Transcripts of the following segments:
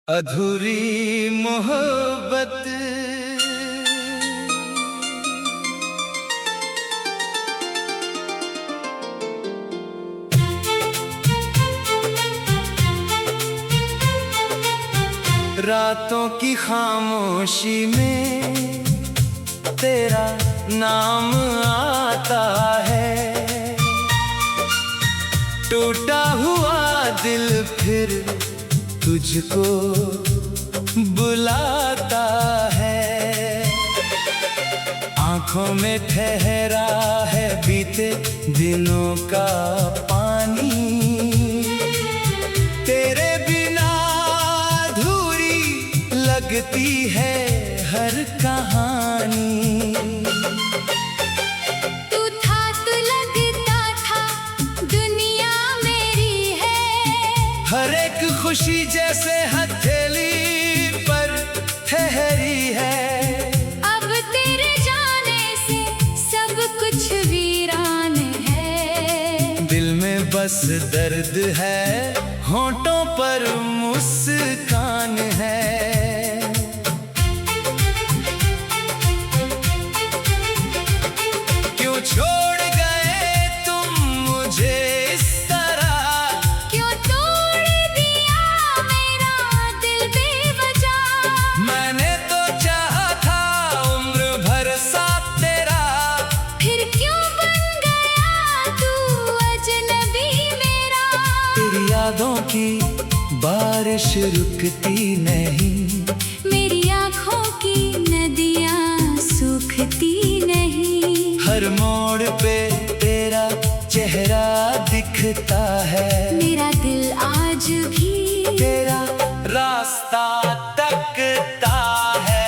अधूरी मोहब्बत रातों की खामोशी में तेरा नाम आता है। टूटा हुआ दिल फिर तुझको बुलाता है। आंखों में ठहरा है बीते दिनों का पानी। तेरे बिना अधूरी लगती है हर कहानी। तू था तो लगता था दुनिया मेरी है। हर एक खुशी जैसे हथेली पर ठहरी है। अब तेरे जाने से सब कुछ वीरान है। दिल में बस दर्द है, होंठों पर मुस्कान है। क्यों छोड़ गए तुम मुझे इस तरह? क्यों तोड़ दिया मेरा दिल बेवजह? मैंने तो चाहा था उम्र भर साथ तेरा। फिर क्यों बन गया तू अजनबी मेरा? तेरी यादों की बारिश रुकती नहीं। मेरी आँखों की नदियाँ सूखती नहीं। हर मोड़ पे तेरा चेहरा दिखता है। मेरा दिल आज भी तेरा रास्ता तकता है।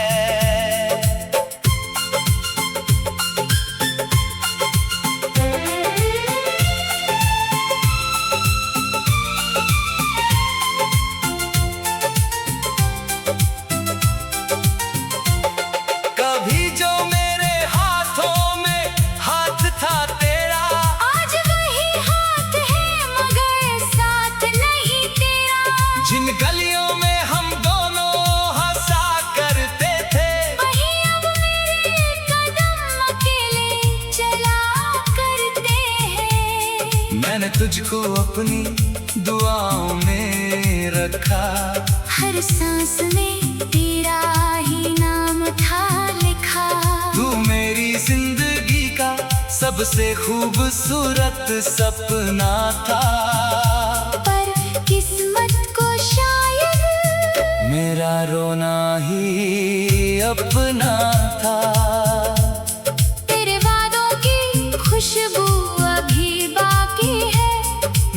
कभी जो मेरे हाथों में हाथ था तेरा, आज वही हाथ है मगर साथ नहीं तेरा। जिन गलियों में हम दोनों हंसा करते थे, वही अब मेरे कदम अकेले चला करते हैं। मैंने तुझको अपनी दुआओं में रखा। हर सांस में तेरा ही नाम था लिखा। तू मेरी जिंदगी का सबसे खूबसूरत सपना था। पर किस्मत को शायद मेरा रोना ही अपना था। तेरे वादों की खुशबू अभी बाकी है।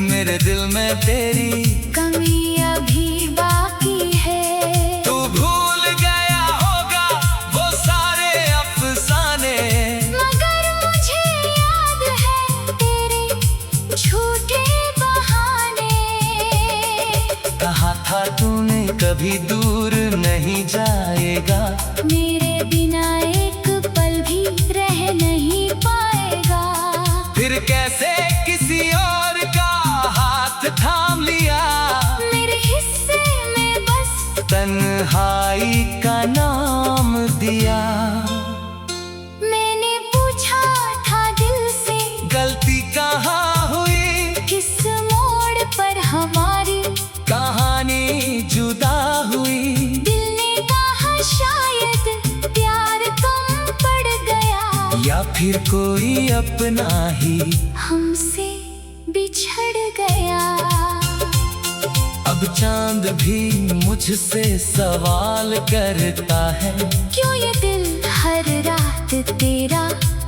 मेरे दिल में तेरी कमी अभी बाकी है। तू भूल गया होगा वो सारे अफसाने, मगर मुझे याद है तेरे झूठे बहाने। कहा था तूने कभी दूर नहीं जाएगा। मेरे बिना एक पल भी रह नहीं पाएगा। फिर कैसे किसी और का हाथ थाम लिया। मेरे हिस्से में बस तन्हाई का नाम दिया। मैंने पूछा था दिल से गलती कहाँ हुई, किस मोड़ पर हमारी कहानी जुदा हुई। दिल ने कहा शायद प्यार कम पड़ गया। या फिर कोई अपना ही हमसे बिछड़ गया। अब चांद भी मुझसे सवाल करता है। क्यों ये दिल हर रात तेरा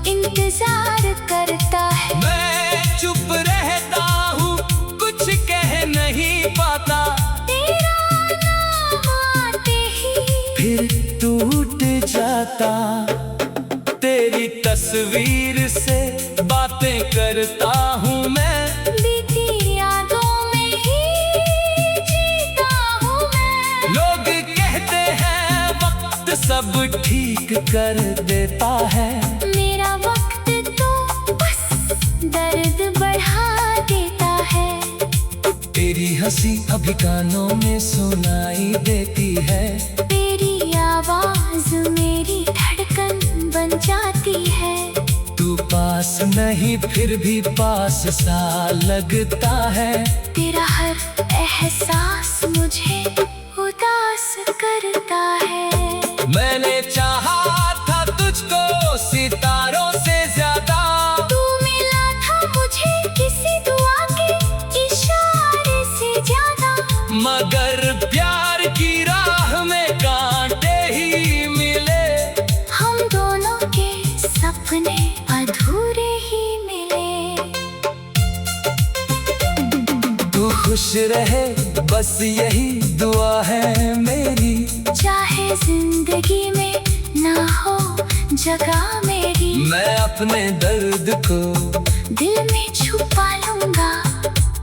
इंतजार करता है? मैं चुप रहता हूँ, कुछ कह नहीं पाता। तेरा नाम आते ही फिर टूट जाता। तेरी तस्वीर से बातें करता हूँ मैं। बीती यादों में ही जीता हूँ मैं। लोग कहते हैं वक्त सब ठीक कर देता है। मेरा वक्त तो बस दर्द बढ़ा देता है। तेरी हंसी अभी कानों में सुनाई देती है। तेरी आवाज मेरी धड़कन बन जाती है। तू पास नहीं फिर भी पास सा लगता है। तेरा हर एहसास मुझे उदास करता है। मैंने चाहा था तुझको सितारों से ज्यादा। तू मिला था मुझे किसी दुआ के इशारे से ज्यादा। मगर प्यार की राह में कांटे ही मिले। हम दोनों के सपने अधूरे ही मिले। तू खुश रहे बस यही दुआ है मेरी। चाहे जिंदगी में ना हो जगह मेरी। मैं अपने दर्द को दिल में छुपा लूंगा।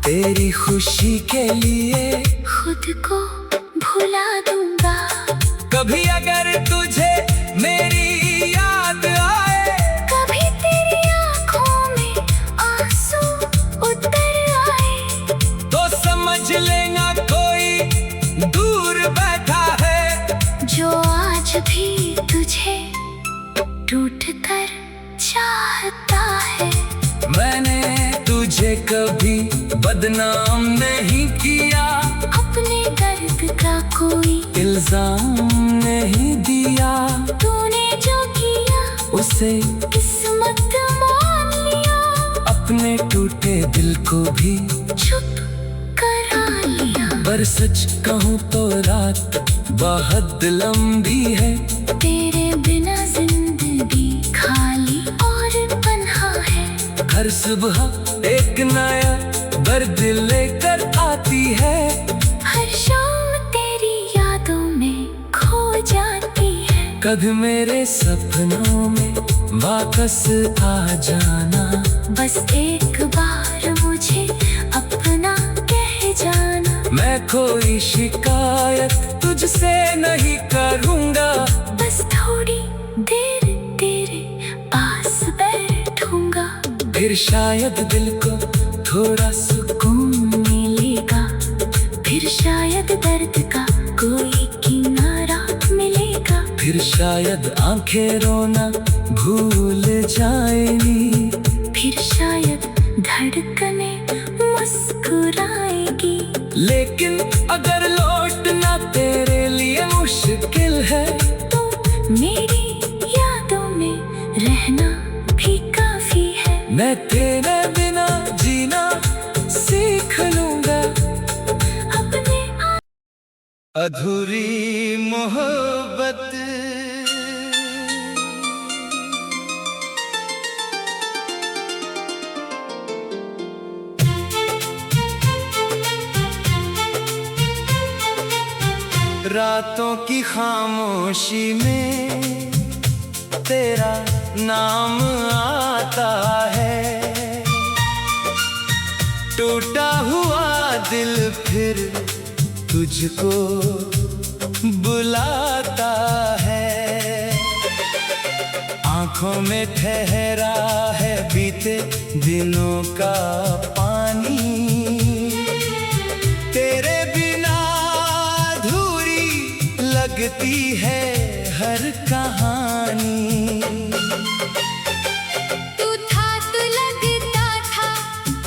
तेरी खुशी के लिए खुद को भुला दूंगा। कभी अगर तुझे मेरी याद आए। कभी तेरी आंखों में आंसू उतर आए। तो समझ लेना कोई दूर बैठा है। जो आज भी तुझे टूट कर चाहता है। मैंने तुझे कभी बदनाम नहीं किया। अपने दर्द का कोई इल्जाम नहीं दिया। तूने जो किया उसे किस्मत मान लिया। अपने टूटे दिल को भी चुप करा लिया। पर सच कहूँ तो रात बहुत लंबी है। तेरे बिना जिंदगी खाली और तन्हा है। हर सुबह एक नया दर्द लेकर आती है। हर शाम तेरी यादों में खो जाती है। कभी मेरे सपनों में वापस आ जाना। बस एक बार मुझे अपना कह जाना। मैं कोई शिकायत तुझसे नहीं करूँगा। बस थोड़ी देर तेरे पास बैठूंगा। फिर शायद दिल को थोड़ा सुकून मिलेगा। फिर शायद दर्द का कोई किनारा मिलेगा। फिर शायद आंखें रोना भूल जाएंगी। फिर शायद धड़कने मुस्कुराएगी। लेकिन अगर लौटना तेरे लिए मुश्किल है। तो मेरी यादों में रहना भी काफी है। मैं तेरे बिना जीना सीख लूंगा। अपने अधूरी मोहब्बत रातों की खामोशी में तेरा नाम आता है। टूटा हुआ दिल फिर तुझको बुलाता है। आंखों में ठहरा है बीते दिनों का पानी। तेरे बिना अधूरी लगती है हर कहानी। तू था तो लगता था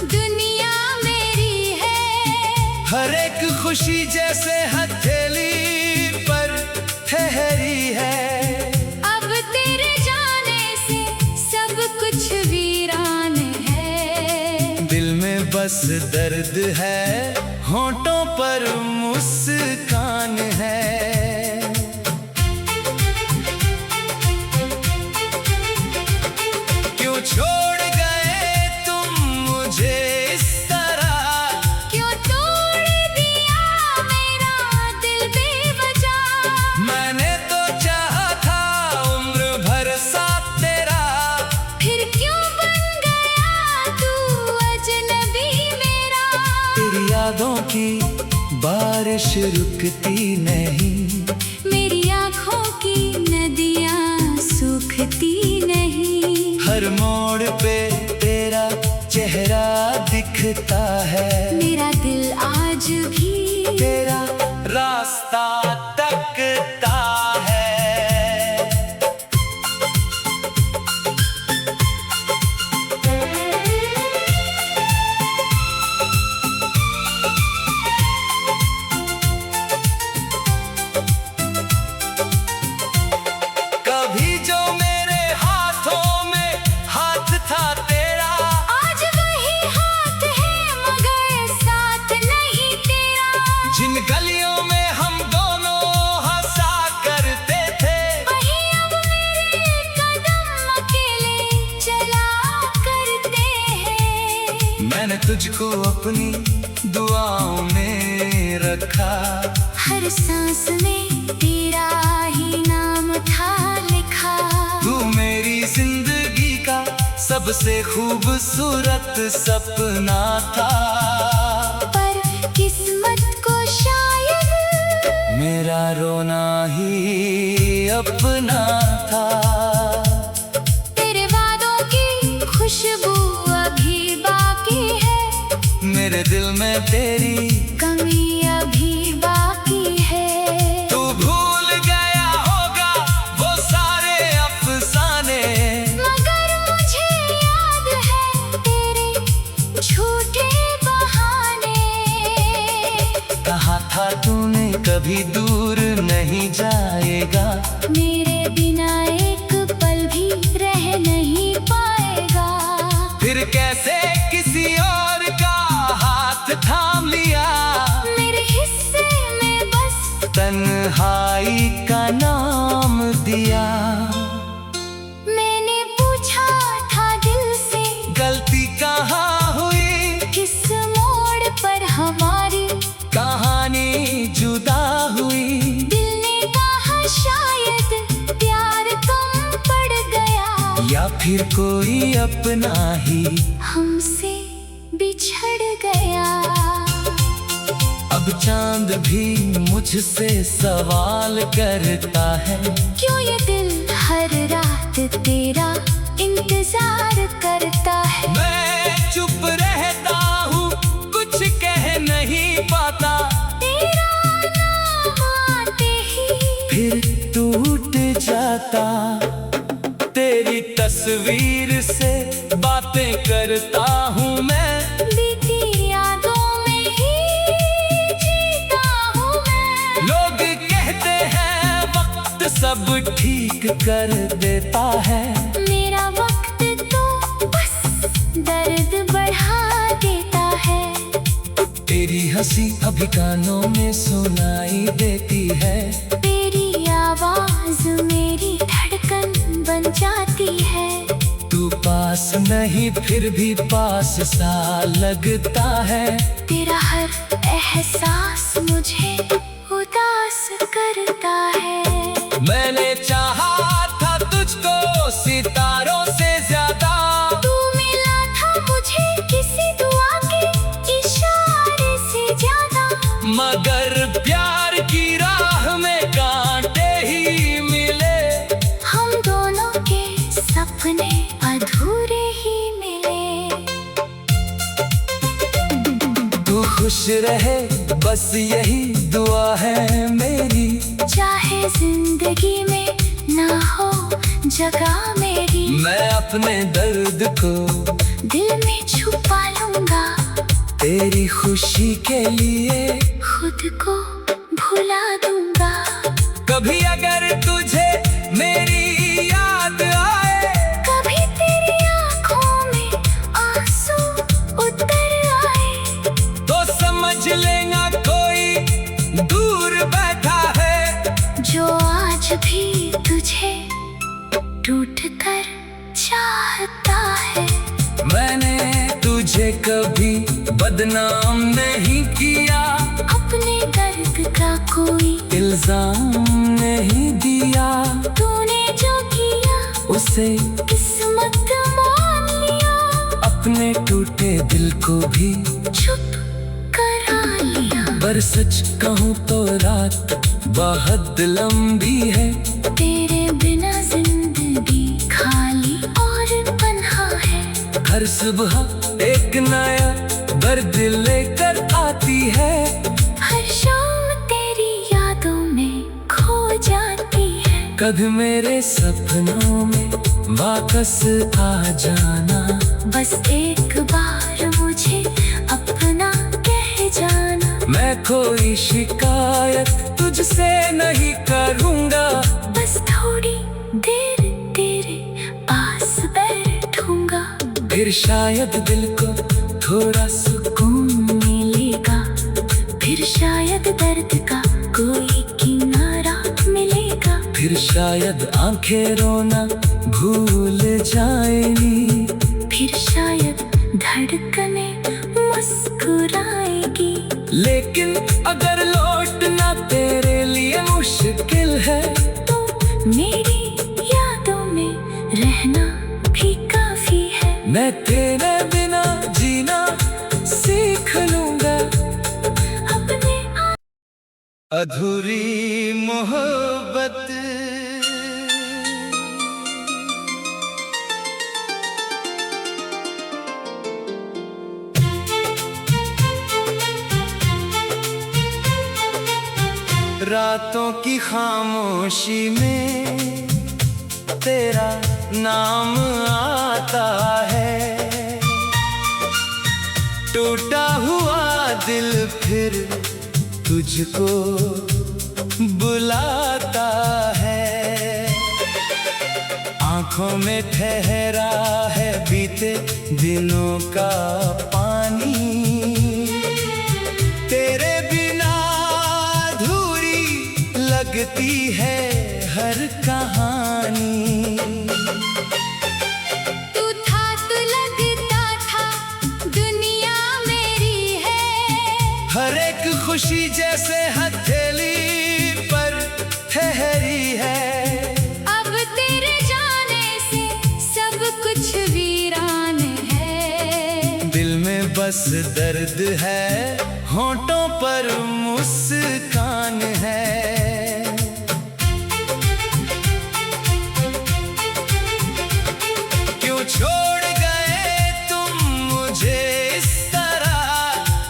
दुनिया मेरी है। हर एक खुशी जैसे हथेली पर ठहरी है। अब तेरे जाने से सब कुछ वीरान है। दिल में बस दर्द है, होंठों पर मुस्कान है। क्यों छोड़ गए तुम मुझे इस तरह। क्यों तोड़ दिया मेरा दिल बेवजह। मैंने तो चाहा था उम्र भर साथ तेरा। फिर क्यों बन गया तू अजनबी मेरा। तेरी यादों की बारिश रुकती नहीं। मेरी आँखों की नदियाँ सूखती नहीं। हर मोड़ पे तेरा चेहरा दिख लिखता है। मेरा दिल आज भी तेरा रास्ता तकता है। कभी जो मेरे हाथों में हाथ था तेरा, आज वही हाथ है मगर साथ नहीं तेरा। जिन गलियों में हम दोनों हंसा करते थे, वही अब मेरे कदम अकेले चला करते हैं। मैंने तुझको अपनी दुआओं में रखा। हर सांस में तेरा ही नाम था लिखा। तू मेरी जिंदगी का सबसे खूबसूरत सपना था। पर किस्मत को शायद मेरा रोना ही अपना था। तेरे वादों की खुशबू अभी बाकी है। मेरे दिल में तेरी कमी अभी बाकी है। तू भूल गया होगा वो सारे अफसाने, मगर मुझे याद है तेरे झूठे बहाने। कहा था तूने कभी दूर नहीं जाएगा। मेरे बिना एक पल भी रह नहीं पाएगा। फिर कैसे किसी और का हाथ थाम लिया। मेरे हिस्से में बस तन्हाई का नाम दिया। मैंने पूछा था दिल से गलती कहाँ हुई, किस मोड़ पर हमारी कहानी जुदा हुई। दिल ने कहा शायद प्यार कम पड़ गया। या फिर कोई अपना ही हमसे बिछड़ गया। अब चांद भी मुझसे सवाल करता है। क्यों ये दिल हर रात तेरा इंतजार करता है। मैं चुप रहता हूँ, कुछ कह नहीं पाता। तेरा नाम आते ही फिर टूट जाता। तेरी तस्वीर से बातें करता हूँ मैं। बीती यादों में ही जीता हूँ मैं। लोग कहते हैं वक्त सब ठीक कर देता है। मेरा वक्त तो बस दर्द बढ़ा देता है। तेरी हंसी अभी कानों में सुनाई देती है। तेरी आवाज मेरी धड़कन बन जाती है। तू पास नहीं फिर भी पास सा लगता है। तेरा हर एहसास मुझे उदास करता है। मैंने चाहा था तुझको सितारों से ज्यादा। तू मिला था मुझे किसी दुआ के इशारे से ज्यादा। मगर प्यार की राह में कांटे ही मिले। हम दोनों के सपने अधूरे ही मिले। तू खुश रहे बस यही दुआ है मेरी। चाहे जिंदगी में ना हो जगह मेरी। मैं अपने दर्द को दिल में छुपा लूंगा। तेरी खुशी के लिए खुद को भुला दूंगा। कभी अगर तुझे मेरी याद आए, कभी तेरी आंखों में आंसू उतर आए, तो समझ लेना कोई दूर बैठा है। जो आज भी तुझे टूट कर चाहता है। मैंने तुझे कभी बदनाम नहीं किया। अपने दर्द का कोई इल्जाम नहीं दिया। तूने जो किया उसे किस्मत मान लिया। अपने टूटे दिल को भी चुप करा लिया। पर सच कहूँ तो रात बहुत लंबी है। तेरे बिना जिंदगी खाली और पन्हा है। हर सुबह एक नया दर्द लेकर आती है। हर शाम तेरी यादों में खो जाती है। कभी मेरे सपनों में वापस आ जाना। बस एक बार मुझे अपना कह जाना। मैं कोई शिकायत तुझसे नहीं करूँगा। बस थोड़ी देर तेरे पास बैठूंगा। फिर शायद दिल को थोड़ा सुकून मिलेगा। फिर शायद दर्द का कोई किनारा मिलेगा। फिर शायद आंखें रोना भूल जाएंगी। फिर शायद धड़कने मुस्कुराएगी। लेकिन अगर लौटना तेरे लिए मुश्किल है तो मेरी यादों में रहना भी काफी है। मैं तेरे बिना जीना सीख लूंगा। अपने अधूरी मोहब्बत रातों की खामोशी में तेरा नाम आता है। टूटा हुआ दिल फिर तुझको बुलाता है। आंखों में ठहरा है बीते दिनों का पानी। तेरे बिना अधूरी लगती है हर कहानी। तू था तो लगता था दुनिया मेरी है। हर एक खुशी जैसे हथेली पर ठहरी है। अब तेरे जाने से सब कुछ वीरान है। दिल में बस दर्द है, होंठों पर मुस्कान है। क्यों छोड़ गए तुम मुझे इस तरह?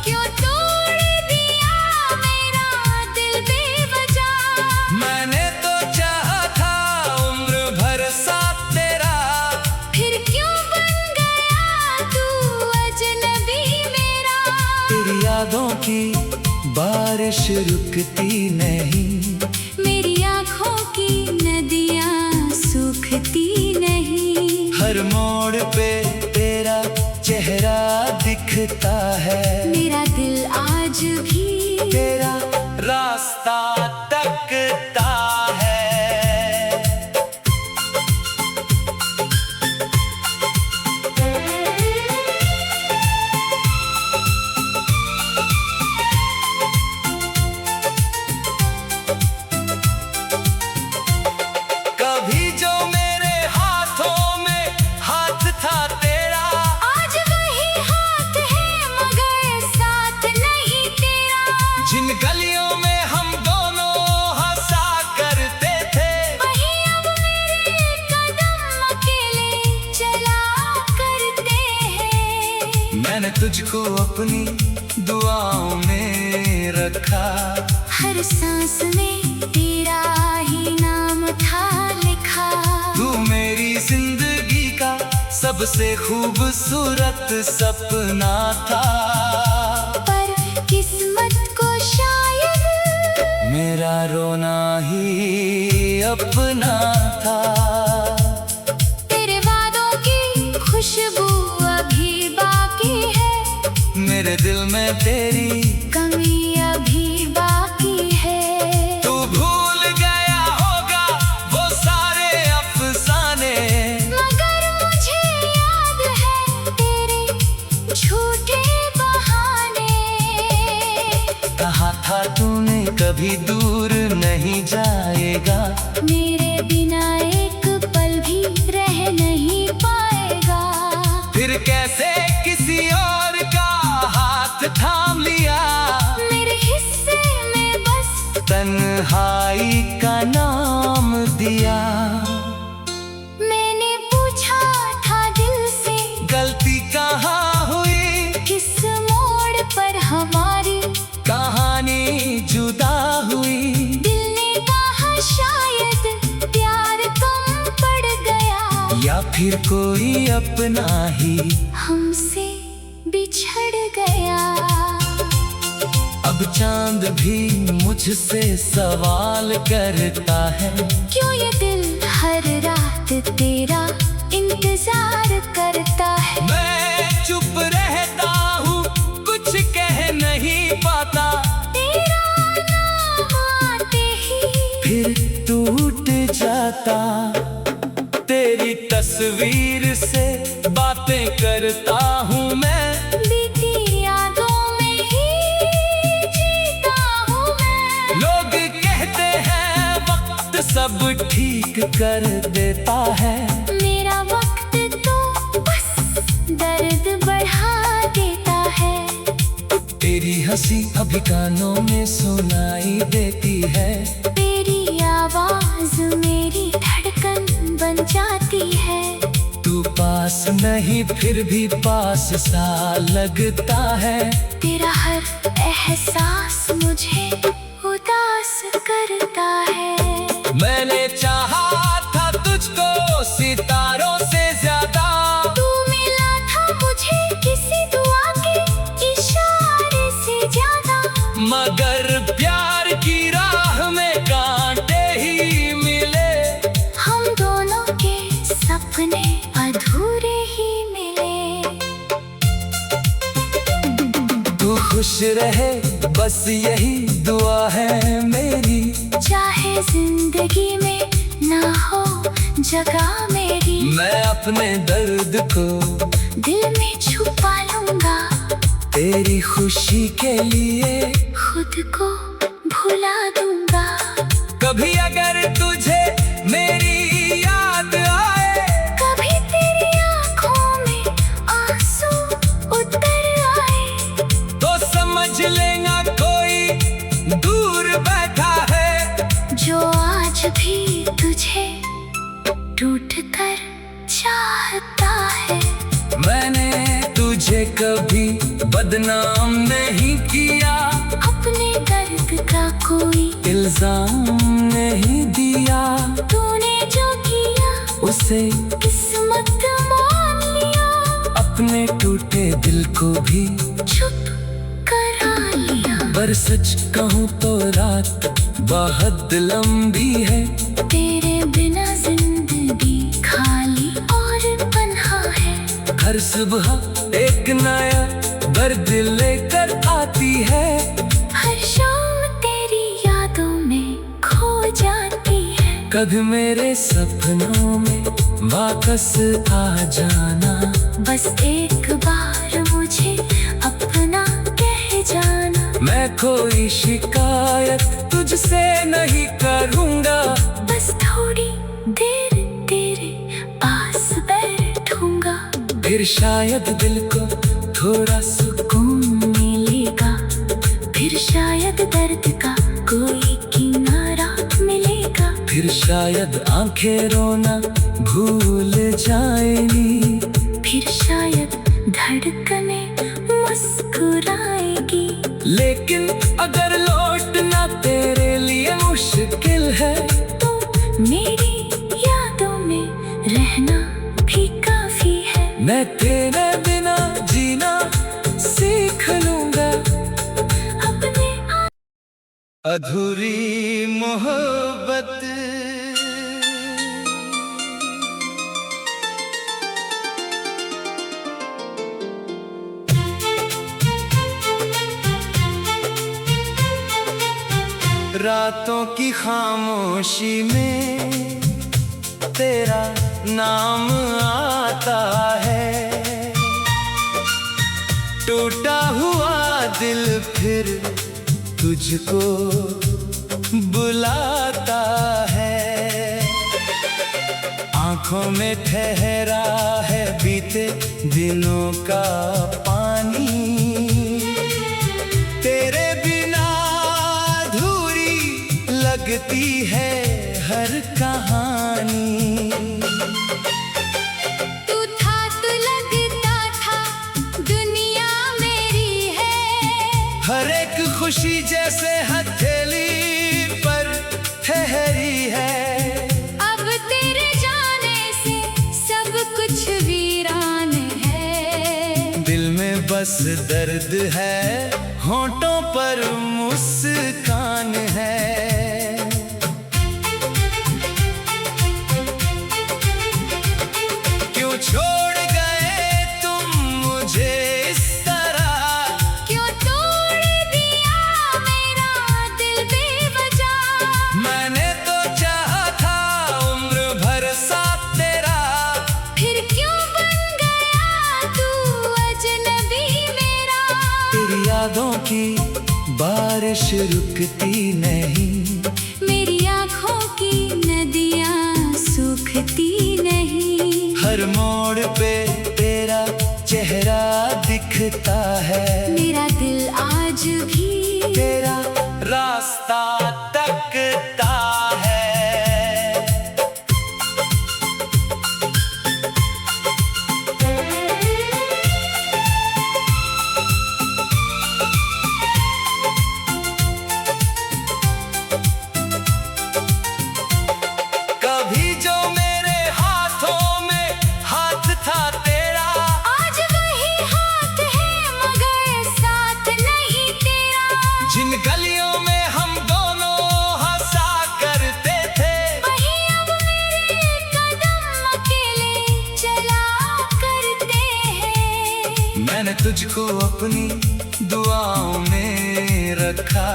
क्यों तोड़ दिया मेरा दिल बेवजह? मैंने तो चाहा था उम्र भर साथ तेरा। फिर क्यों बन गया तू अजनबी मेरा? तेरी यादों की बारिश रुकती नहीं। मेरी आँखों की नदियाँ सूखती नहीं। हर मोड़ पे तेरा चेहरा दिखता है। मेरा दिल आज भी तेरा रास्ता तकता है। कभी जो मेरे हाथों में हाथ था तेरा, आज वही हाथ है मगर साथ नहीं तेरा। जिन गलियों में हम दोनों हंसा करते थे, वही अब मेरे कदम अकेले चला करते हैं। मैंने तुझको अपनी दुआओं में रखा। हर सांस में तेरा ही नाम था लिखा। तू मेरी जिंदगी का सबसे खूबसूरत सपना था। पर किस्मत को शायद मेरा रोना ही अपना था। तेरे वादों की खुशबू अभी बाकी है। मेरे दिल में तेरी कमी अभी बाकी है। तू भूल गया होगा वो सारे अफसाने, मगर मुझे याद है तेरे झूठे बहाने। कहा था तूने कभी दूर नहीं जाएगा। मेरे बिना एक पल भी रह नहीं पाएगा। फिर कैसे किसी और का हाथ थाम लिया। मेरे हिस्से में बस तन्हाई का नाम दिया। मैंने पूछा था दिल से गलती कहाँ हुई? किस मोड़ फिर कोई अपना ही हमसे बिछड़ गया। अब चांद भी मुझसे सवाल करता है, क्यों ये दिल हर रात तेरा इंतजार करता है। मैं चुप रहता हूँ, कुछ कह नहीं पाता, तेरा नाम आते ही फिर टूट जाता। तेरी तस्वीर से बातें करता हूँ मैं, बीती यादों में ही जीता हूँ मैं। लोग कहते हैं वक्त सब ठीक कर देता है, मेरा वक्त तो बस दर्द बढ़ा देता है। तेरी हंसी अभी कानों में सुनाई देती है, तेरी आवाज मेरी धड़कन बन जाती है। तू पास नहीं फिर भी पास सा लगता है, तेरा हर एहसास मुझे उदास करता है। मैंने चाहा था तुझको सितारों से ज्यादा, तू मिला था मुझे किसी दुआ के इशारे से ज्यादा। मगर प्यार की राह में कांटे ही मिले, हम दोनों के सपने अधूरे ही मिले। तू खुश रहे बस यही दुआ है मेरी, चाहे जिंदगी में ना हो जगह मेरी। मैं अपने दर्द को दिल में छुपा लूंगा, तेरी खुशी के लिए खुद को भुला दूंगा। कभी अगर तुझे मेरी याद आए, कभी तेरी आंखों में आंसू उतर आए, तो समझ लेना कोई दूर बैठा है, जो आज भी तुझे टूट कर चाहता है। मैंने तुझे कभी बदनाम नहीं किया, अपने दर्द का कोई इल्जाम नहीं दिया, तूने जो किया उसे किस्मत मान लिया। अपने टूटे दिल को भी चुप करा लिया। पर सच कहूँ तो रात बहुत लंबी है, तेरे बिना जिंदगी खाली और पन्हा है। हर सुबह एक नया दर्द लेकर आती है, हर शाम तेरी यादों में खो जाती है। कभी मेरे सपनों में वापस आ जाना, बस एक बार मुझे अपना कह जाना। मैं कोई शिकायत तुझसे नहीं करूँगा, बस थोड़ी देर तेरे पास बैठूंगा। फिर शायद दिल को थोड़ा सुकून मिलेगा, फिर शायद दर्द का कोई किनारा मिलेगा। फिर शायद आंखें रोना भूल जाएंगी, फिर शायद धड़कने मुस्कुराएगी। लेकिन अगर लौटना तेरे लिए मुश्किल है, तो मेरी यादों में रहना भी काफी है। मैं तेरे बिना जीना सीख लूंगा। अपने अधूरी मोहब्बत रातों की खामोशी में तेरा नाम आता है, टूटा हुआ दिल फिर तुझको बुलाता है। आंखों में ठहरा है बीते दिनों का पानी, तेरे बिना अधूरी लगती है हर कहानी। तू था तो लगता था दुनिया मेरी है। हर एक खुशी जैसे हथेली पर ठहरी है। अब तेरे जाने से सब बस दर्द है, होंठों पर मुस्कान है। क्यों छोड़ गए तुम मुझे इस तरह, क्यों तोड़ दिया मेरा दिल बेवजह। मैंने तो चाहा था उम्र भर साथ तेरा, फिर क्यों बन गया तू अजनबी मेरा। तेरी यादों की बारिश रुकती नहीं, मेरी आँखों की नदियाँ सूखती नहीं। हर मोड़ पे तेरा चेहरा दिखता है, मेरा दिल आज भी तेरा रास्ता तकता है। कभी जो मेरे हाथों में हाथ था तेरा, आज वही हाथ है मगर साथ नहीं तेरा। जिन गलियों में हम दोनों हंसा करते थे, वही अब मेरे कदम अकेले चला करते हैं। मैंने तुझको अपनी दुआओं में रखा,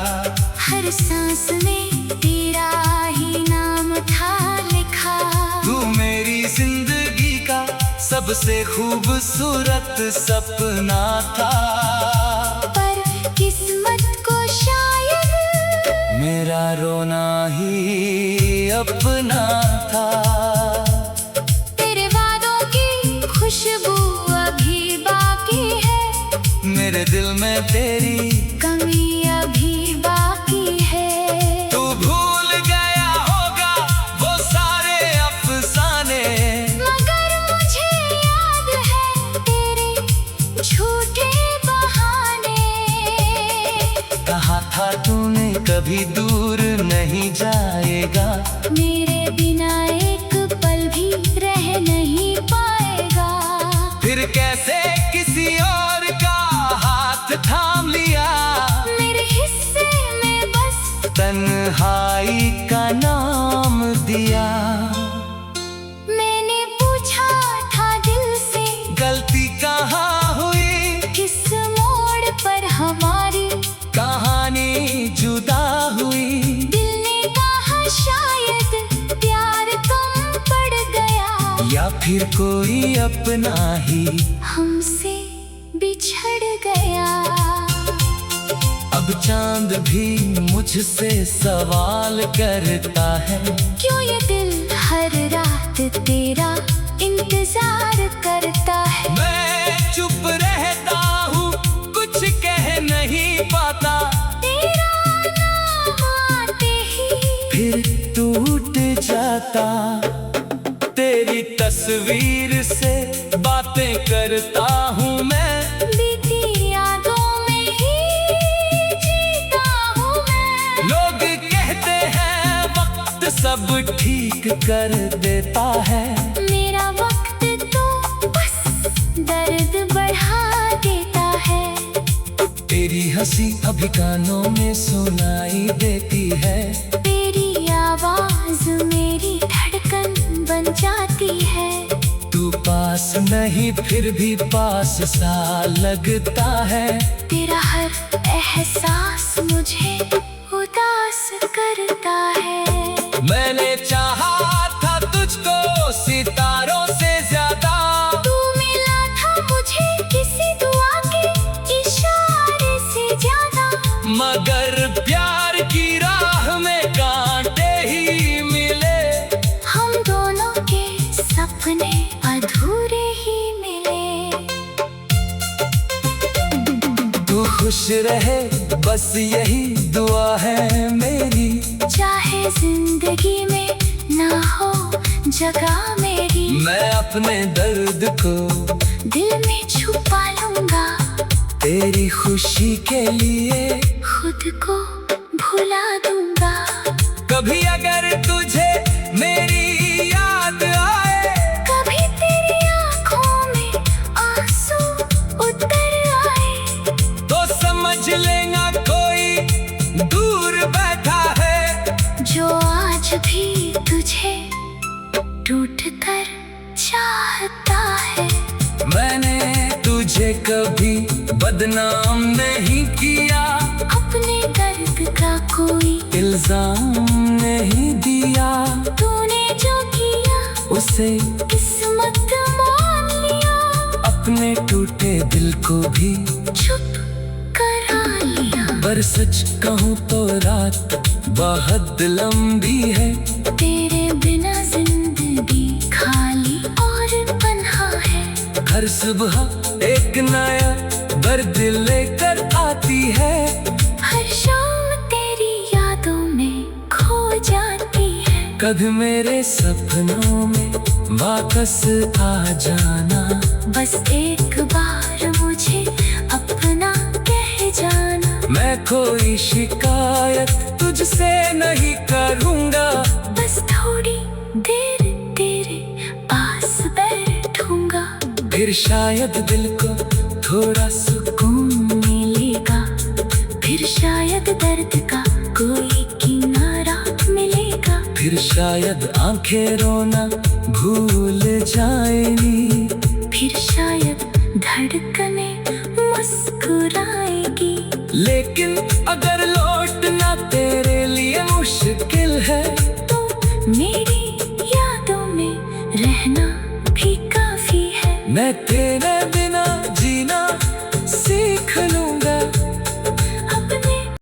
हर सांस में तेरा ही नाम था लिखा। तू मेरी जिंदगी का सबसे खूबसूरत सपना था। पर किस्मत को शायद मेरा रोना ही अपना था। तेरे वादों की खुशबू अभी बाकी है, मेरे दिल में तेरी कमी अभी बाकी है। तू भूल गया होगा वो सारे अफसाने, मगर मुझे याद है तेरे झूठे बहाने। कहा था तूने कभी दूर नहीं जाएगा, मेरे बिना एक पल भी रह नहीं पाएगा। फिर कैसे किसी और का हाथ थाम लिया, मेरे हिस्से में बस तन्हाई का नाम दिया। मैंने पूछा था दिल से गलती कहाँ हुई, किस मोड़ पर हमारी कहानी जुदा हुई। दिल ने कहा शायद प्यार कम पड़ गया, या फिर कोई अपना ही हमसे बिछड़ गया। अब चांद भी मुझसे सवाल करता है, क्यों ये दिल हर रात तेरा इंतजार करता है। मैं चुप रहता हूँ कुछ कह नहीं पाता, तेरा नाम आते ही फिर टूट जाता। तेरी तस्वीर से बातें करता हूँ मैं, बीती यादों में ही जीता हूँ मैं। लोग कहते हैं वक्त सब ठीक कर देता है, मेरा वक्त तो बस दर्द बढ़ा देता है। तेरी हंसी अभी कानों में सुनाई देती है, तेरी आवाज मेरी धड़कन बन जाती है। तू पास नहीं फिर भी पास सा लगता है। तेरा हर एहसास मुझे उदास करता है। मैंने चाहा था तुझको सितारों से ज्यादा, तू मिला था मुझे किसी दुआ के इशारे से ज्यादा। मगर प्यार की राह में कांटे ही मिले, हम दोनों के सपने अधूरे ही मिले। तू खुश रहे बस यही दुआ है मेरी, चाहे जिंदगी में ना हो जगह मेरी। मैं अपने दर्द को दिल में छुपा लूंगा, तेरी खुशी के लिए खुद को भुला दूंगा। कभी अगर तुझे मेरी याद आए, कभी तेरी आंखों में आंसू उतर आए। भी तुझे टूट कर चाहता है। मैंने तुझे कभी बदनाम नहीं किया, अपने दर्द का कोई इल्जाम नहीं दिया। तूने जो किया उसे किस्मत मान लिया, अपने टूटे दिल को भी चुप करा लिया। पर सच कहूँ तो रात बहुत लंबी है, तेरे बिना जिंदगी खाली और तन्हा है। हर सुबह एक नया दर्द लेकर आती है। हर शाम तेरी यादों में खो जाती है। कभी मेरे सपनों में वापस आ जाना, बस एक बार मुझे अपना कह जाना। मैं कोई शिकायत तुझसे नहीं करूँगा, बस थोड़ी देर तेरे पास बैठूंगा। फिर शायद दिल को थोड़ा सुकून मिलेगा, फिर शायद दर्द का कोई किनारा मिलेगा। फिर शायद आंखें रोना भूल जाएंगी, फिर शायद धड़कने मुस्कुराएगी। लेकिन अगर लौटना तेरे लिए मुश्किल है, तो मेरी यादों में रहना भी काफी है। मैं तेरे